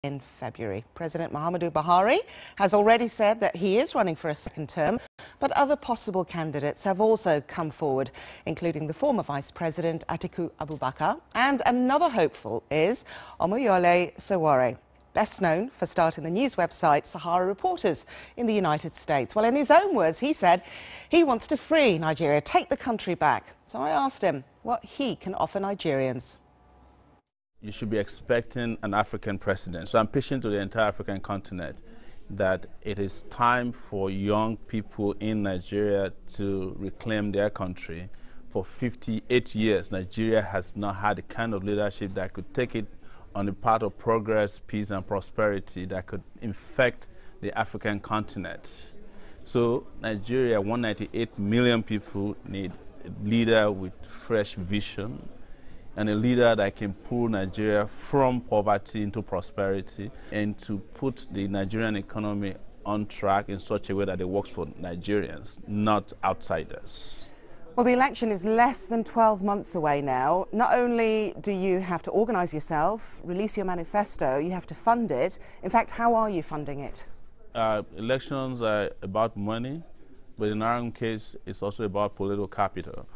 in February. President Muhammadu Buhari has already said that he is running for a second term, but other possible candidates have also come forward, including the former Vice President Atiku Abubakar, and another hopeful is Omoyele Sowore, best known for starting the news website Sahara Reporters in the United States. Well, in his own words, he said he wants to free Nigeria, take the country back. So I asked him what he can offer Nigerians. You should be expecting an African president. So I'm pitching to the entire African continent that it is time for young people in Nigeria to reclaim their country. For 58 years, Nigeria has not had the kind of leadership that could take it on the path of progress, peace, and prosperity that could infect the African continent. So Nigeria, 198 million people, need a leader with fresh vision and a leader that can pull Nigeria from poverty into prosperity and to put the Nigerian economy on track in such a way that it works for Nigerians, not outsiders. Well, the election is less than 12 months away now. Not only do you have to organise yourself, release your manifesto, you have to fund it. In fact, how are you funding it? Elections are about money, but in our own case, it's also about political capital.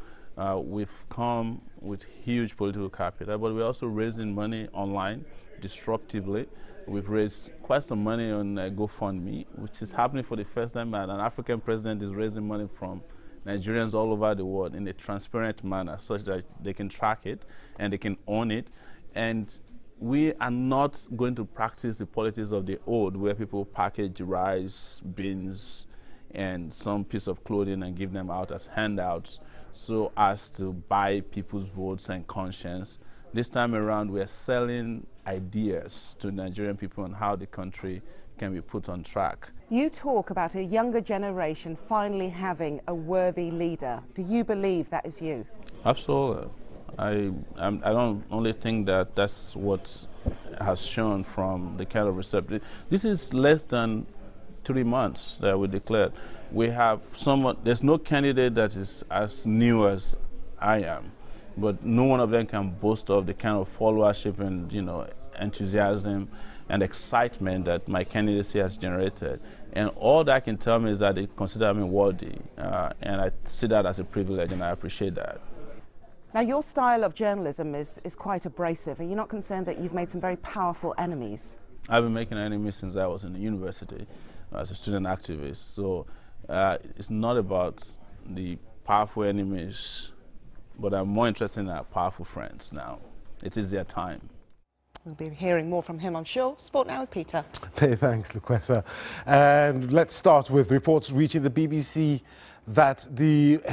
We've come with huge political capital, but we're also raising money online, disruptively. We've raised quite some money on GoFundMe, which is happening for the first time, and an African president is raising money from Nigerians all over the world in a transparent manner such that they can track it and they can own it. And we are not going to practice the politics of the old where people package rice, beans, and some piece of clothing and give them out as handouts so as to buy people's votes and conscience. This time around, we are selling ideas to Nigerian people on how the country can be put on track. You talk about a younger generation finally having a worthy leader. Do you believe that is you? Absolutely. I don't only think that that's what has shown from the kind of reception. This is less than 3 months that we declared. We have someone, there's no candidate that is as new as I am, but no one of them can boast of the kind of followership and, enthusiasm and excitement that my candidacy has generated. And all that can tell me is that they consider me worthy, and I see that as a privilege, and I appreciate that. Now, your style of journalism is quite abrasive. Are you not concerned that you've made some very powerful enemies? I've been making enemies since I was in the university as a student activist. So it's not about the powerful enemies, but I'm more interested in our powerful friends now. It is their time. We'll be hearing more from him, I'm sure. Sport Now with Peter. Hey, thanks, Luquesa. And let's start with reports reaching the BBC that the